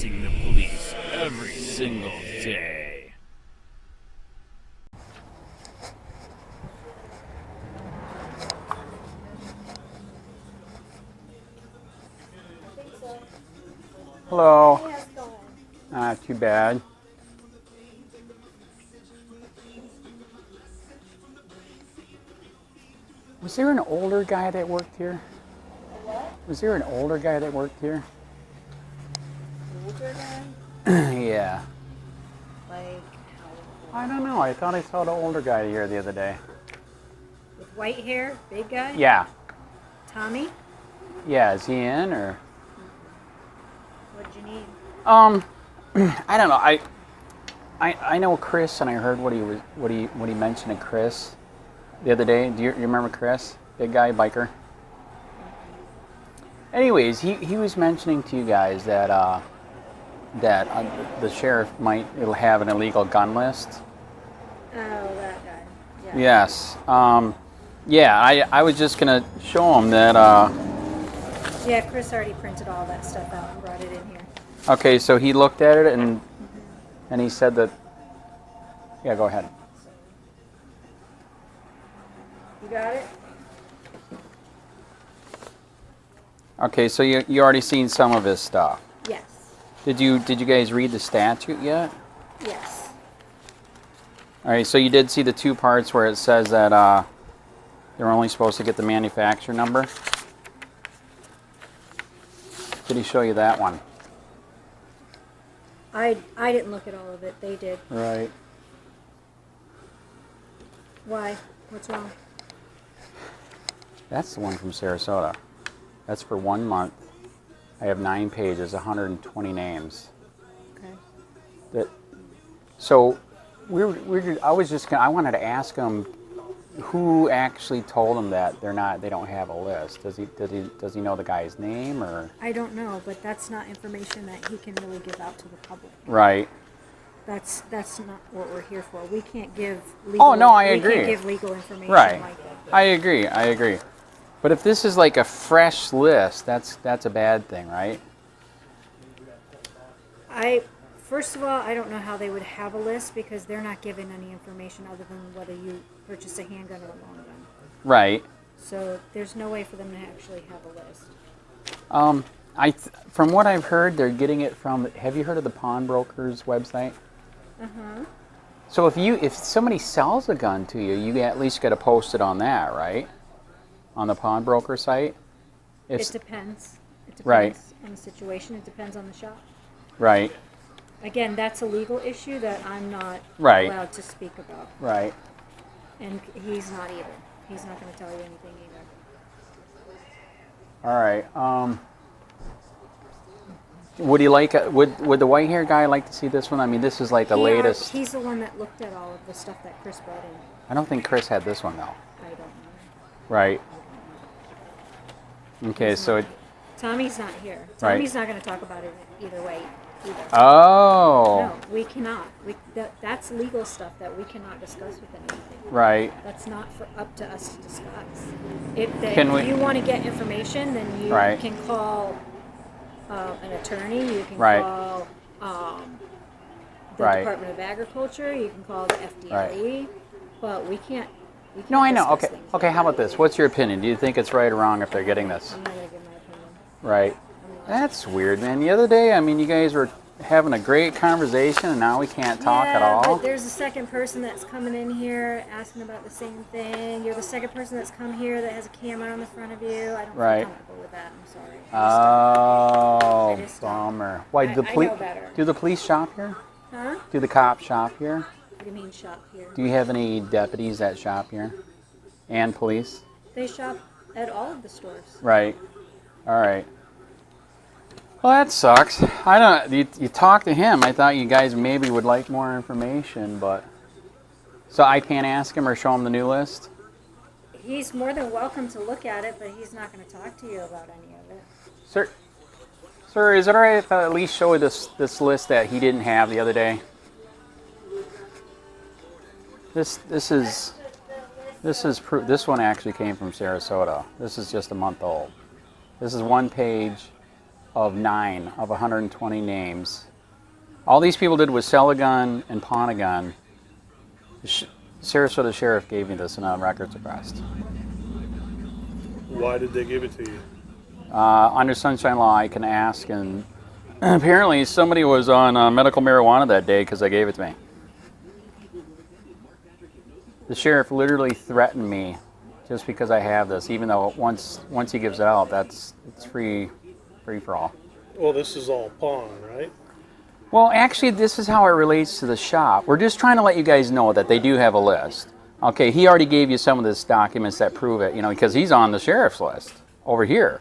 facing the police every single day. Hello. Hey, how's it going? Not too bad. Was there an older guy that worked here? What? Was there an older guy that worked here? Older guy? Yeah. Like, I don't know. I thought I saw the older guy here the other day. with white hair, big guy? Yeah. Tommy? Yeah. Is he in or? What'd you need? I don't know. I know Chris, and I heard what he mentioned to Chris the other day. Do you remember Chris? Big guy, biker. Anyways, he was mentioning to you guys that the sheriff it'll have an illegal gun list. Oh, that guy. Yeah. Yes. Yeah. I was just gonna show him that. Yeah, Chris already printed all that stuff out and brought it in here. Okay, so he looked at it and he said that. Yeah, go ahead. You got it? Okay, so you already seen some of his stuff. Yes. Did you guys read the statute yet? Yes. All right, so you did see the two parts where it says that they're only supposed to get the manufacturer number. Did he show you that one? I didn't look at all of it. They did. Right. Why? What's wrong? That's the one from Sarasota. That's for 1 month. I have 9 pages, 120 names. Okay. So I wanted to ask him who actually told him that they don't have a list. Does he know the guy's name or? I don't know, but that's not information that he can really give out to the public. Right. That's not what we're here for. We can't give legal. Oh no, I agree. We can't give legal information right. like that. I agree. But if this is like a fresh list, that's a bad thing, right? First of all, I don't know how they would have a list because they're not giving any information other than whether you purchase a handgun or a long gun. Right. So there's no way for them to actually have a list. From what I've heard, they're getting it from. Have you heard of the pawnbroker's website? Uh-huh. So if somebody sells a gun to you, you at least got to post it on that, right? On the pawnbroker site. It depends. It depends right. on the situation. It depends on the shop. Right. Again, that's a legal issue that I'm not right. allowed to speak about. Right. And he's not either. He's not going to tell you anything either. All right. Would he like? Would the white hair guy like to see this one? I mean, this is like the latest. He's the one that looked at all of the stuff that Chris brought in. I don't think Chris had this one though. I don't know. Right. Okay, so Tommy's not here. Right. Tommy's not going to talk about it either way. Either. Oh. No, we cannot. That's legal stuff that we cannot discuss with anybody. Right. That's not up to us to discuss. Can If you want to get information, then you Right. can call an attorney. You can Right. call the Right. Department of Agriculture. You can call the FDLE. But we can't. No, I know. discuss Okay. things Okay. like How about that. this? What's your opinion? Do you think it's right or wrong if they're getting this? I'm not going to give my opinion. Right. That's weird, man. The other day, I mean, you guys were having a great conversation, and now we can't talk at all. But there's a second person that's coming in here asking about the same thing. You're the second person that's come here that has a camera on the front of you. I don't Right. feel comfortable with that. I'm sorry. Oh, I just bummer. Why I do the police? know better. Do the police shop here? Huh? Do the cops shop here? What do you mean shop here? Do you have any deputies that shop here? And police? They shop at all of the stores. Right. All right. Well, that sucks. I don't. You talked to him. I thought you guys maybe would like more information, but so I can't ask him or show him the new list. He's more than welcome to look at it, but he's not going to talk to you about any of it. Sir, is it all right if I at least show you this list that he didn't have the other day? This one actually came from Sarasota. This is just a month old. This is 1 page, of 9 of 120 names. All these people did was sell a gun and pawn a gun. The Sarasota sheriff gave me this in a records request. Why did they give it to you? Under sunshine law, I can ask, and apparently somebody was on medical marijuana that day because they gave it to me. The sheriff literally threatened me just because I have this, even though once he gives it out, it's free for all. Well, this is all pawn, right? Well, actually, this is how it relates to the shop. We're just trying to let you guys know that they do have a list. Okay, he already gave you some of these documents that prove it, because he's on the sheriff's list over here.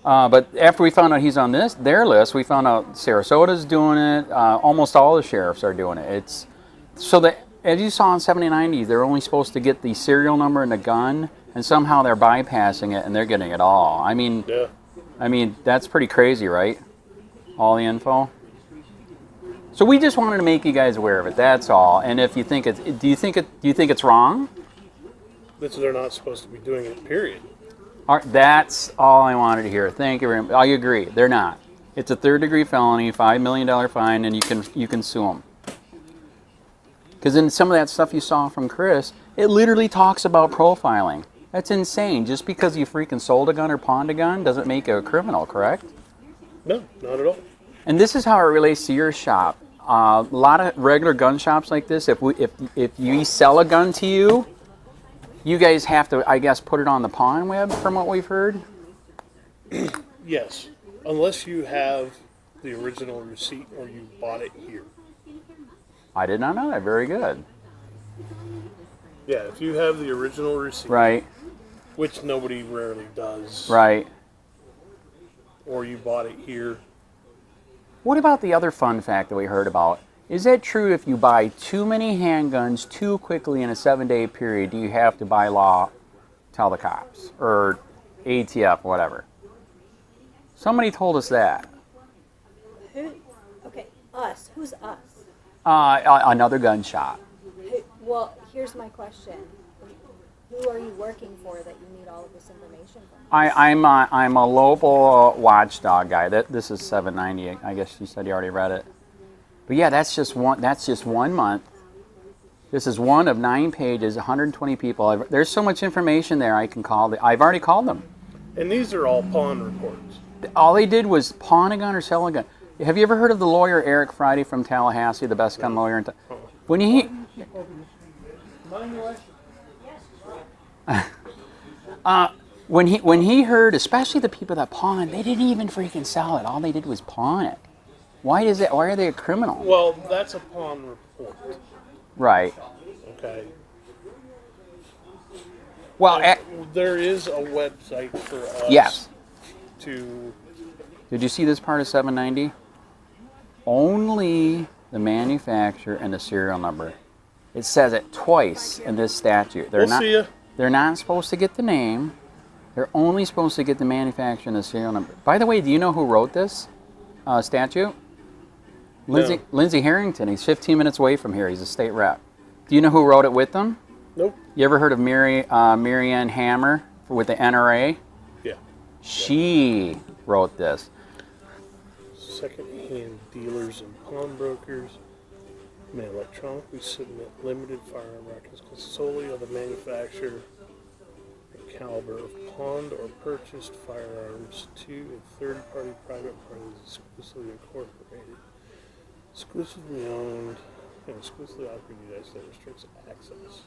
But after we found out he's on their list, we found out Sarasota's doing it. Almost all the sheriffs are doing it. It's so that, as you saw in 7090, they're only supposed to get the serial number and the gun, and somehow they're bypassing it and they're getting it all. I mean, that's pretty crazy, right? All the info. So we just wanted to make you guys aware of it. That's all. And if you think do you think it's wrong? They're not supposed to be doing it. Period. All right, that's all I wanted to hear. Thank you very much. I agree. They're not. It's a third-degree felony, $5 million fine, and you can sue them. Because in some of that stuff you saw from Chris, it literally talks about profiling. That's insane. Just because you freaking sold a gun or pawned a gun doesn't make you a criminal, correct? No, not at all. And this is how it relates to your shop. A lot of regular gun shops like this, if we sell a gun to you, you guys have to, I guess, put it on the pawn web, from what we've heard? Yes, unless you have the original receipt or you bought it here. I did not know that. Very good. Yeah, if you have the original receipt. Right. Which nobody rarely does. Right. Or you bought it here. What about the other fun fact that we heard about? Is that true if you buy too many handguns too quickly in a 7-day period, do you have to by law tell the cops? Or ATF, whatever. Somebody told us that. Who? Okay, us. Who's us? Another gun shop. Well, here's my question. Who are you working for that you need all of this information from? I'm a local watchdog guy. This is 790. I guess you said you already read it. But yeah, that's just one month. This is one of 9 pages, 120 people. There's so much information there. I can call. I've already called them. And these are all pawn reports. All they did was pawn a gun or sell a gun. Have you ever heard of the lawyer Eric Friday from Tallahassee, the best gun lawyer in when he when he heard, especially the people that pawn, they didn't even freaking sell it. All they did was pawn it. Why are they a criminal? Well, that's a pawn report. Right. Okay. Well, there is a website for us. Yes. Did you see this part of 790? Only the manufacturer and the serial number. It says it twice in this statute. They're not supposed to get the name. They're only supposed to get the manufacturer and the serial number. By the way, do you know who wrote this statute? No. Lindsey Harrington. He's 15 minutes away from here. He's a state rep. Do you know who wrote it with them? Nope. You ever heard of Marianne Hammer with the NRA? Yeah. She wrote this. Second-hand dealers and pawnbrokers may electronically submit limited firearm records solely of the manufacturer and caliber of pawned or purchased firearms to a third-party private parties exclusively incorporated, exclusively owned, and exclusively operated in the United States restricts access.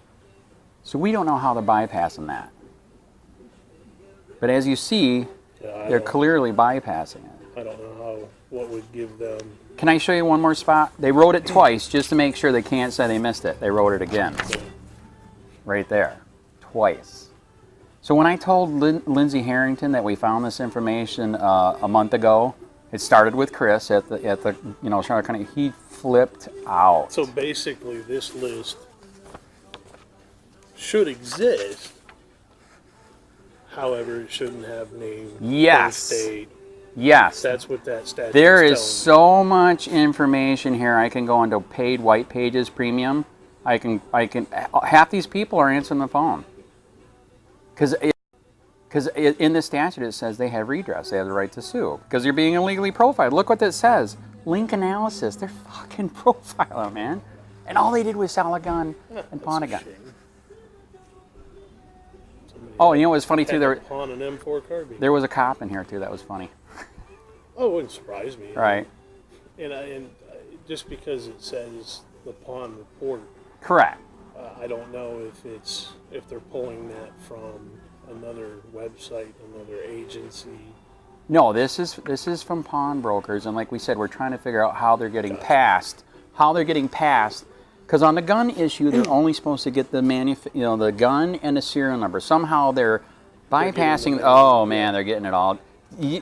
So we don't know how they're bypassing that. But as you see, they're clearly bypassing it. I don't know what would give them. Can I show you one more spot? They wrote it twice just to make sure they can't say they missed it. They wrote it again. Right there. Twice. So when I told Lindsey Harrington that we found this information a month ago, it started with Chris at the Charlotte County. He flipped out. So basically, this list should exist. However, it shouldn't have name. Yes. State. Yes. That's what that statute is. There is so much information here. I can go into paid white pages premium. I can half these people are answering the phone. Because in the statute it says they have redress, they have the right to sue, because you're being illegally profiled. Look what that says. Link analysis. They're fucking profiling, man. And all they did was sell a gun and pawn a gun. Oh, you know what's funny too? Pawn an M4 carbine. There was a cop in here too. That was funny. Oh, it wouldn't surprise me. Right. And just because it says the pawn report. Correct. I don't know if they're pulling that from another website, another agency. No, this is from pawnbrokers, and like we said, we're trying to figure out how they're getting passed. How they're getting passed, because on the gun issue, they're only supposed to get the the gun and the serial number. Somehow they're bypassing. Oh man, they're getting it all.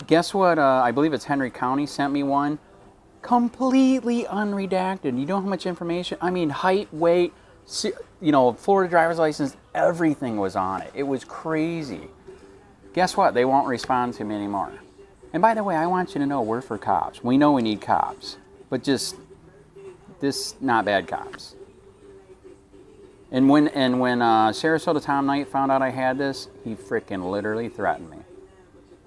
Guess what? I believe it's Henry County sent me one, completely unredacted. You know how much information? I mean, height, weight, Florida driver's license, everything was on it. It was crazy. Guess what? They won't respond to me anymore. And by the way, I want you to know we're for cops. We know we need cops, but just not bad cops. And when Sarasota Tom Knight found out I had this, he freaking literally threatened me.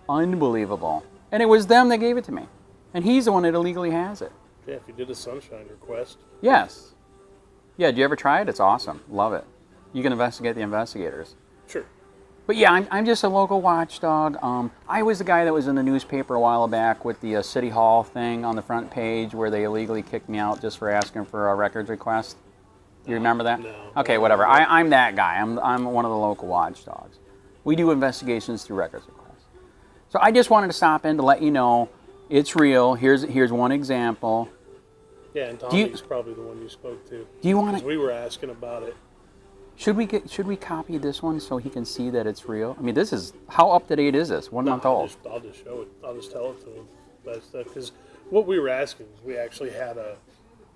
Unbelievable. And it was them that gave it to me. And he's the one that illegally has it. Yeah, if you did a sunshine request. Yes. Yeah, do you ever try it? It's awesome. Love it. You can investigate the investigators. Sure. But yeah, I'm just a local watchdog. I was the guy that was in the newspaper a while back with the City Hall thing on the front page where they illegally kicked me out just for asking for a records request. You remember that? No. Okay, whatever. I'm that guy. I'm one of the local watchdogs. We do investigations through records requests. So I just wanted to stop in to let you know it's real. Here's one example. Yeah, and Tommy's probably the one you spoke to. Do you want to? We were asking about it. Should we copy this one so he can see that it's real? I mean, this is, how up to date is this? 1 month old. I'll just show it. I'll just tell it to him. Because what we were asking is we actually had a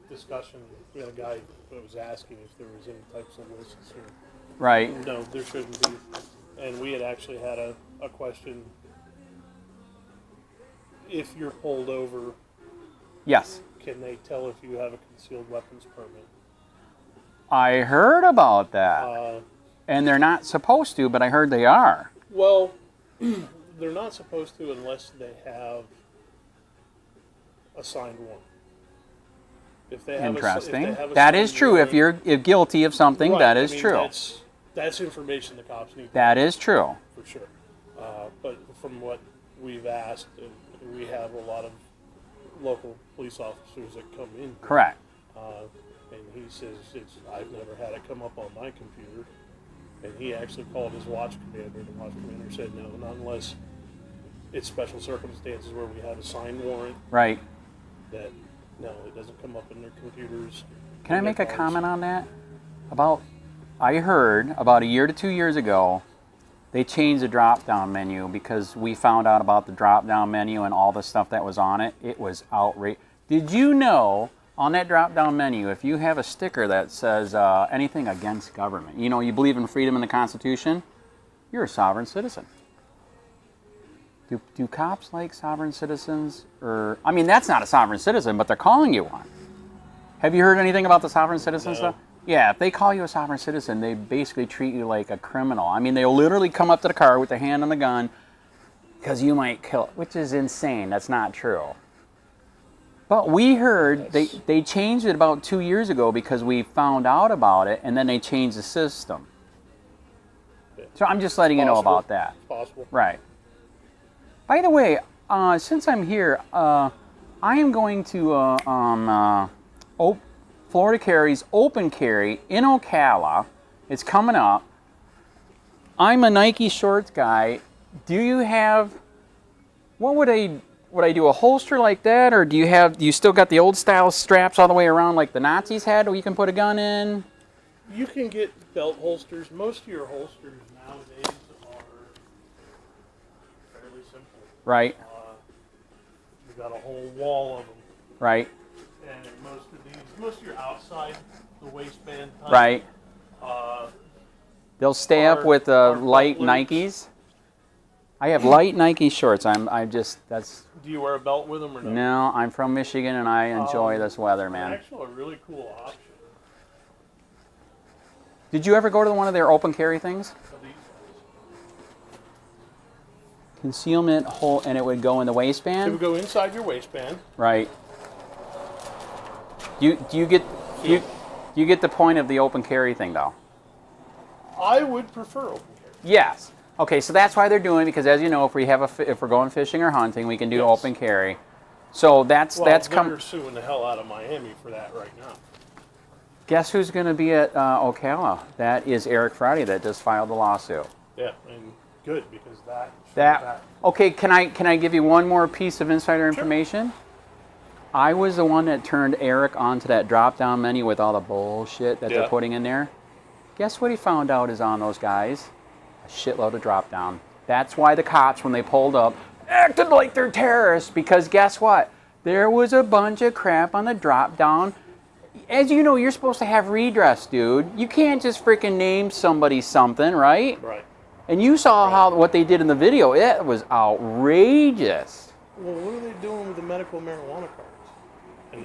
discussion. We had a guy that was asking if there was any types of lists here. Right. No, there shouldn't be. And we had actually had a question. If you're pulled over, yes, can they tell if you have a concealed weapons permit? I heard about that. And they're not supposed to, but I heard they are. Well, they're not supposed to unless they have a signed warrant. If they have Interesting. That is true. If you're guilty of something, right, that is true. That's information the cops need. That is true. For sure. But from what we've asked, we have a lot of local police officers that come in. Correct. And he says, I've never had it come up on my computer. And he actually called his watch commander, and the watch commander said, no, not unless it's special circumstances where we have a signed warrant. Right. That, no, it doesn't come up in their computers. Can I make a comment on that? I heard about a year to 2 years ago, they changed the drop-down menu because we found out about the drop-down menu and all the stuff that was on it. It was outrageous. Did you know on that drop-down menu, if you have a sticker that says anything against government, you believe in freedom and the Constitution, you're a sovereign citizen. Do cops like sovereign citizens? I mean, that's not a sovereign citizen, but they're calling you one. Have you heard anything about the sovereign citizen stuff? Yeah, if they call you a sovereign citizen, they basically treat you like a criminal. I mean, they'll literally come up to the car with their hand on the gun because you might kill it, which is insane. That's not true. But we heard they changed it about 2 years ago because we found out about it, and then they changed the system. So I'm just letting you know about that. It's possible. Right. By the way, since I'm here, I am going to Florida Carry's Open Carry in Ocala. It's coming up. I'm a Nike shorts guy. Do you have, what would I do, a holster like that, or do you still got the old style straps all the way around like the Nazis had, where you can put a gun in? You can get belt holsters. Most of your holsters nowadays are fairly simple. Right. You've got a whole wall of them. Right. And most of your outside, the waistband type. Right. They'll stay up with light Nikes. I have light Nike shorts. That's. Do you wear a belt with them or no? No, I'm from Michigan and I enjoy this weather, man. Actually, a really cool option. Did you ever go to one of their open carry things? Concealment hole, and it would go in the It waistband? would go inside your waistband. Right. Do you get you get the point of the open carry thing though? I would prefer open carry. Yes. Okay, so that's why they're doing it, because as you know, if we're going fishing or hunting, we can do Yes. open carry. So that's they're suing the hell out of Miami for that right now. Guess who's going to be at Ocala? That is Eric Friday that just filed the lawsuit. Yeah, and good, because Okay, can I give you one more piece of insider information? I was the one that turned Eric onto that drop-down menu with all the bullshit that they're putting in there. Guess what he found out is on those guys? A shitload of drop-down. That's why the cops, when they pulled up, acted like they're terrorists, because guess what? There was a bunch of crap on the drop-down. As you know, you're supposed to have redress, dude. You can't just freaking name somebody something, right? Right. And you saw what they did in the video. It was outrageous. Well, what are they doing with the medical marijuana cards?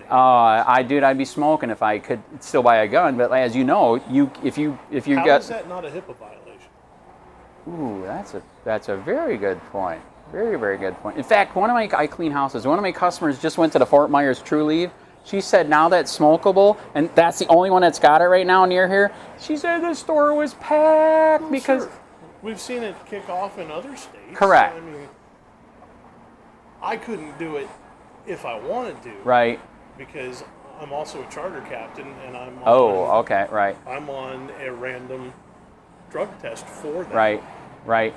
I'd be smoking if I could still buy a gun. But as you know, if you How got. is that not a HIPAA violation? Ooh, that's a very good point. Very, very good point. In fact, I clean houses. One of my customers just went to the Fort Myers True Leave. She said now that's smokable, and that's the only one that's got it right now near here. She said the store was packed because. Sure. We've seen it kick off in other states. Correct. I mean, I couldn't do it if I wanted to. Right. Because I'm also a charter captain, and I'm okay, right. I'm on a random drug test for that. Right.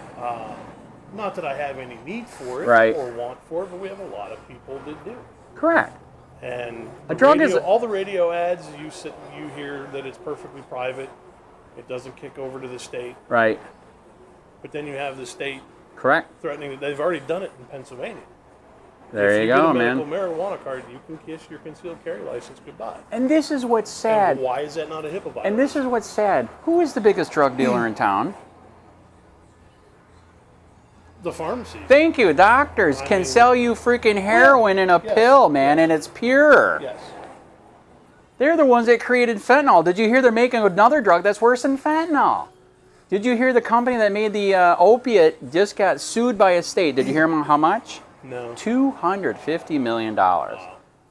Not that I have any need for it or want for it, but we have a lot of people that do. Correct. And all the radio ads you hear that it's perfectly private. It doesn't kick over to the state. Right. But then you have the state Correct. threatening that they've already done it in Pennsylvania. There you go, man. If you get a medical marijuana card, you can kiss your concealed carry license goodbye. And this is what's sad. And why is that not a HIPAA violation? And this is what's sad. Who is the biggest drug dealer in town? The pharmacies. Thank you. Doctors can sell you freaking heroin in a pill, man, and it's pure. Yes. They're the ones that created fentanyl. Did you hear they're making another drug that's worse than fentanyl? Did you hear the company that made the opiate just got sued by a state? Did you hear how much? No. $250 million.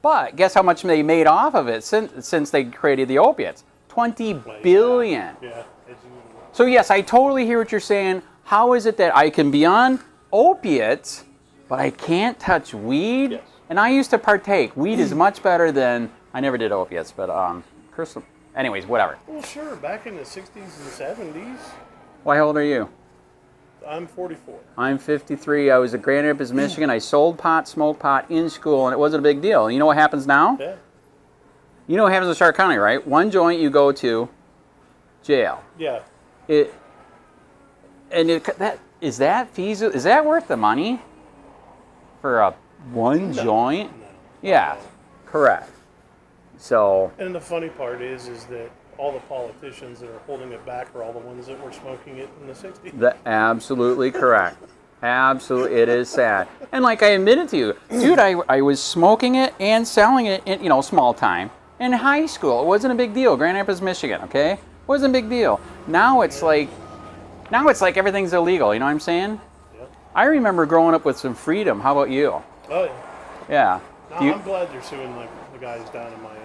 But guess how much they made off of it since they created the opiates? $20 billion. Yeah. So yes, I totally hear what you're saying. How is it that I can be on opiates, but I can't touch weed? Yes. And I used to partake. Weed is much better than, I never did opiates, but crystal. Anyways, whatever. Well, sure. Back in the 60s and 70s. Why how old are you? I'm 44. I'm 53. I was at Grand Rapids, Michigan. I sold pot, smoked pot in school, and it wasn't a big deal. You know what happens now? Yeah. You know what happens in Stark County, right? One joint, you go to jail. Yeah. Is that feasible? Is that worth the money for a one joint? No. Yeah, correct. So. And the funny part is that all the politicians that are holding it back are all the ones that were smoking it in the 60s. Absolutely correct. Absolutely, it is sad. And like I admitted to you, dude, I was smoking it and selling it in, small time. In high school, it wasn't a big deal. Grand Rapids, Michigan, okay? Wasn't a big deal. Now it's like everything's illegal, you know what I'm saying? Yep. I remember growing up with some freedom. How about you? Oh, yeah. No, I'm glad they're suing the guys down in Miami.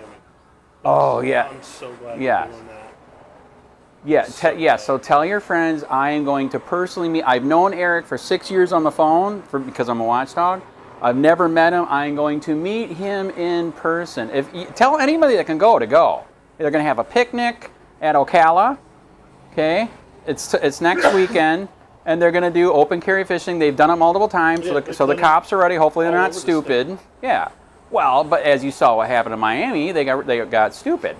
Oh, yeah. I'm so glad they're doing that. Yeah, so tell your friends I am going to personally meet. I've known Eric for 6 years on the phone because I'm a watchdog. I've never met him. I'm going to meet him in person. If you, tell anybody that can go to go. They're going to have a picnic at Ocala. Okay? It's next weekend, and they're going to do open carry fishing. They've done it multiple times, so the cops are ready. Hopefully they're not stupid. Yeah. Well, but as you saw what happened in Miami, they got stupid.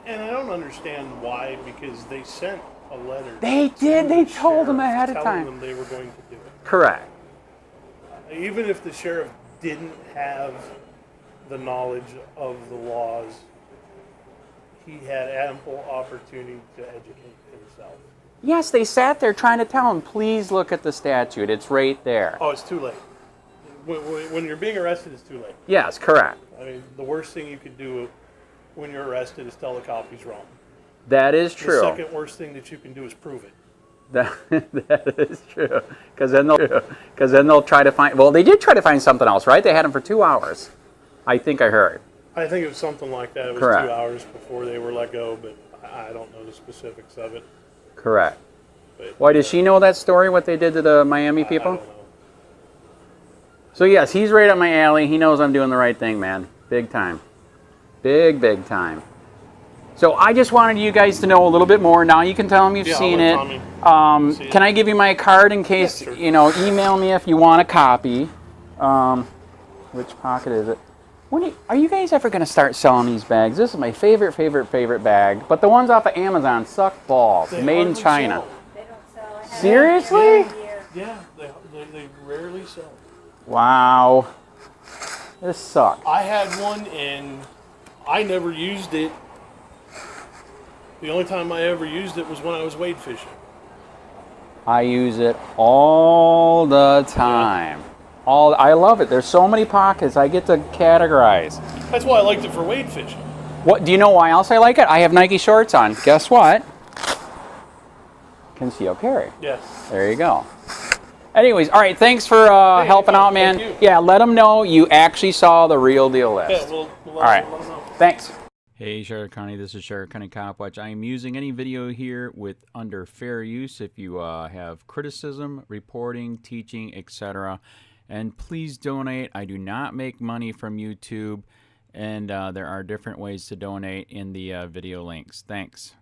And I don't understand why, because they sent a letter. They did. They told them ahead of time. Telling them they were going to do it. Correct. Even if the sheriff didn't have the knowledge of the laws, he had ample opportunity to educate himself. Yes, they sat there trying to tell him, please look at the statute. It's right there. Oh, it's too late. When you're being arrested, it's too late. Yes, correct. I mean, the worst thing you could do when you're arrested is tell the cop he's wrong. That is true. The second worst thing that you can do is prove it. That is true. Because then they'll try to find. Well, they did try to find something else, right? They had them for 2 hours. I think I heard. I think it was something like that. It was Correct. 2 hours before they were let go, but I don't know the specifics of it. Correct. But, Why does she know that story? What they did to the Miami I people? don't know. So yes, he's right up my alley. He knows I'm doing the right thing, man. Big time. Big time. So I just wanted you guys to know a little bit more. Now you can tell him you've Yeah, seen I'll let it. Tommy see it. Can I give you my card in case, Yeah, sure. you know, email me if you want a copy. Which pocket is it? Are you guys ever going to start selling these bags? This is my favorite bag. But the ones off of Amazon suck balls. They Made in hardly China. sell. They don't sell. I have Seriously? it every year. Yeah, they rarely sell. Wow. This sucks. I had one and I never used it. The only time I ever used it was when I was wade fishing. I use it all the time. I love it. There's so many pockets I get to categorize. That's why I liked it for wade fishing. What do you know why else I like it? I have Nike shorts on. Guess what? Conceal carry. Yes. There you go. Anyways, all right. Thanks for helping out, man. thank you. Yeah, let them know you actually saw the real deal list. Yeah, we'll all right. let 'em know. Thanks. Hey, Sheriff County. This is Sheriff County Copwatch. I am using any video here with under fair use. If you have criticism, reporting, teaching, etc., and please donate. I do not make money from YouTube, and there are different ways to donate in the video links. Thanks.